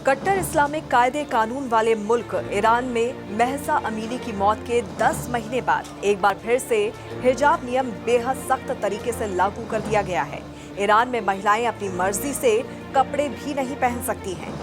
कट्टर इस्लामिक कायदे कानून वाले मुल्क ईरान में महसा अमीनी की मौत के 10 महीने बाद एक बार फिर से हिजाब नियम बेहद सख्त तरीके से लागू कर दिया गया है। ईरान में महिलाएं अपनी मर्जी से कपड़े भी नहीं पहन सकती हैं।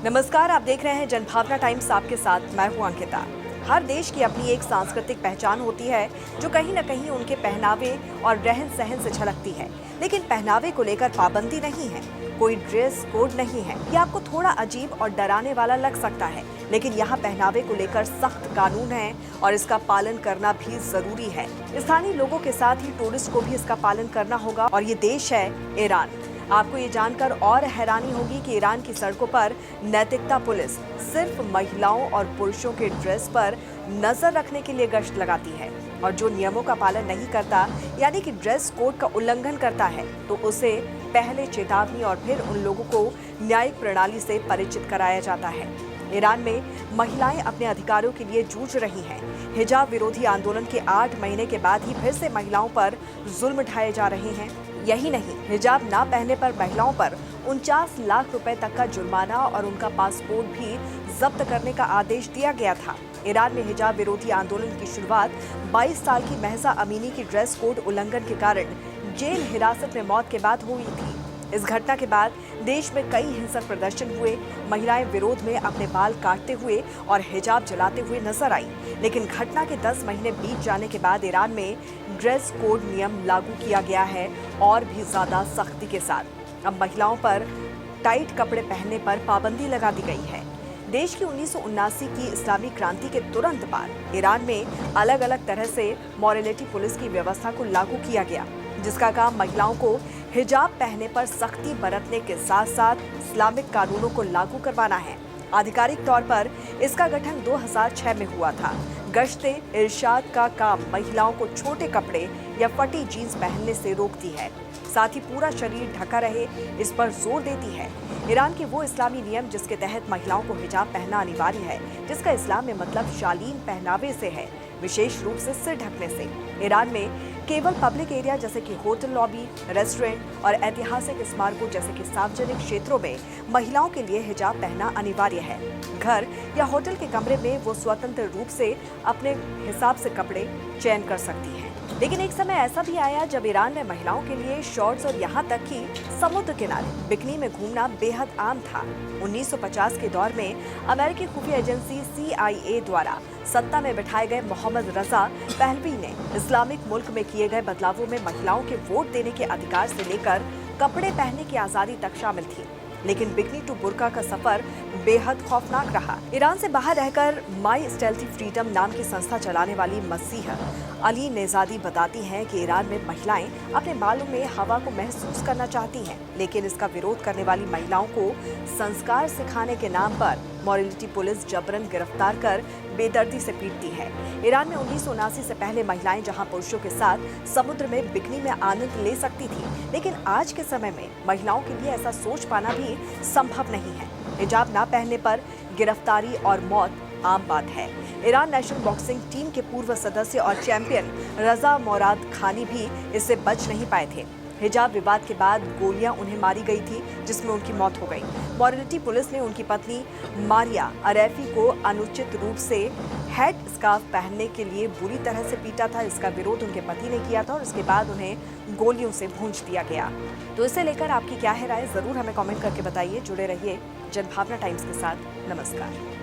नमस्कार, आप देख रहे हैं जनभावना टाइम्स, आपके साथ मैं हूं अंकिता। हर देश की अपनी एक सांस्कृतिक पहचान होती है जो कहीं न कहीं उनके पहनावे और रहन सहन से झलकती है। लेकिन पहनावे को लेकर पाबंदी नहीं है, कोई ड्रेस कोड नहीं है। ये आपको थोड़ा अजीब और डराने वाला लग सकता है, लेकिन यहाँ पहनावे को लेकर सख्त कानून है और इसका पालन करना भी जरूरी है। स्थानीय लोगों के साथ ही टूरिस्ट को भी इसका पालन करना होगा। और ये देश है ईरान। आपको ये जानकर और हैरानी होगी कि ईरान की सड़कों पर नैतिकता पुलिस सिर्फ महिलाओं और पुरुषों के ड्रेस पर नजर रखने के लिए गश्त लगाती है, और जो नियमों का पालन नहीं करता यानी कि ड्रेस कोड का उल्लंघन करता है तो उसे पहले चेतावनी और फिर उन लोगों को न्यायिक प्रणाली से परिचित कराया जाता है। ईरान में महिलाएं अपने अधिकारों के लिए जूझ रही हैं। हिजाब विरोधी आंदोलन के 8 महीने के बाद ही फिर से महिलाओं पर जुल्म ढाए जा रहे हैं। यही नहीं, हिजाब ना पहनने पर महिलाओं पर 49 लाख रुपए तक का जुर्माना और उनका पासपोर्ट भी जब्त करने का आदेश दिया गया था। ईरान में हिजाब विरोधी आंदोलन की शुरुआत 22 साल की महसा अमीनी की ड्रेस कोड उल्लंघन के कारण जेल हिरासत में मौत के बाद हुई थी। इस घटना के बाद देश में कई हिंसक प्रदर्शन हुए। महिलाएं विरोध में अपने बाल काटते हुए और हिजाब जलाते हुए नजर आई। लेकिन घटना के 10 महीने बीत जाने के बाद ईरान में ड्रेस कोड नियम लागू किया गया है, और भी ज्यादा सख्ती के साथ। अब महिलाओं पर टाइट कपड़े पहनने पर पाबंदी लगा दी गई है। देश की 1979 की इस्लामी क्रांति के तुरंत बाद ईरान में अलग अलग तरह से मॉरलिटी पुलिस की व्यवस्था को लागू किया गया, जिसका काम महिलाओं को हिजाब पहनने पर सख्ती बरतने के साथ साथ इस्लामिक कानूनों को लागू करवाना है। आधिकारिक तौर पर इसका गठन 2006 में हुआ था। गश्ते इरशाद का काम महिलाओं को छोटे कपड़े या फटी जीन्स पहनने से रोकती है, साथ ही पूरा शरीर ढका रहे इस पर जोर देती है। ईरान के वो इस्लामी नियम जिसके तहत महिलाओं को हिजाब पहनना अनिवार्य है, जिसका इस्लाम में मतलब शालीन पहनावे से है, विशेष रूप से सिर ढकने से। ईरान में केवल पब्लिक एरिया जैसे कि होटल लॉबी, रेस्टोरेंट और ऐतिहासिक स्मारकों जैसे कि सार्वजनिक क्षेत्रों में महिलाओं के लिए हिजाब पहनना अनिवार्य है। घर या होटल के कमरे में वो स्वतंत्र रूप से अपने हिसाब से कपड़े चयन कर सकती हैं। लेकिन एक समय ऐसा भी आया जब ईरान में महिलाओं के लिए शॉर्ट्स और यहाँ तक कि समुद्र किनारे बिकनी में घूमना बेहद आम था। 1950 के दौर में अमेरिकी खुफिया एजेंसी CIA द्वारा सत्ता में बिठाए गए मोहम्मद रजा पहलवी ने इस्लामिक मुल्क में किए गए बदलावों में महिलाओं के वोट देने के अधिकार से लेकर कपड़े पहनने की आजादी तक शामिल थी। लेकिन बिकनी टू बुर्का का सफर बेहद खौफनाक रहा। ईरान से बाहर रहकर माई स्टेल्थी फ्रीडम नाम की संस्था चलाने वाली मसीह अली नेजादी बताती हैं कि ईरान में महिलाएं अपने बालों में हवा को महसूस करना चाहती हैं, लेकिन इसका विरोध करने वाली महिलाओं को संस्कार सिखाने के नाम पर मॉरलिटी पुलिस जबरन गिरफ्तार कर बेदर्दी से पीटती है। ईरान में 1979 से पहले महिलाएं जहां पुरुषों के साथ समुद्र में बिकनी में आनंद ले सकती थी, लेकिन आज के समय में महिलाओं के लिए ऐसा सोच पाना भी संभव नहीं है। हिजाब ना पहनने पर गिरफ्तारी और मौत आम बात है। ईरान नेशनल बॉक्सिंग टीम के पूर्व सदस्य और चैंपियन रजा मोराद खानी भी इससे बच नहीं पाए थे। हिजाब विवाद के बाद गोलियां उन्हें मारी गई थी, जिसमें उनकी मौत हो गई। मॉरलिटी पुलिस ने उनकी पत्नी मारिया अरैफी को अनुचित रूप से हेड स्कार्फ पहनने के लिए बुरी तरह से पीटा था। इसका विरोध उनके पति ने किया था और उसके बाद उन्हें गोलियों से भूंज दिया गया। तो इसे लेकर आपकी क्या है राय, जरूर हमें कमेंट करके बताइए। जुड़े रहिए जनभावना टाइम्स के साथ। नमस्कार।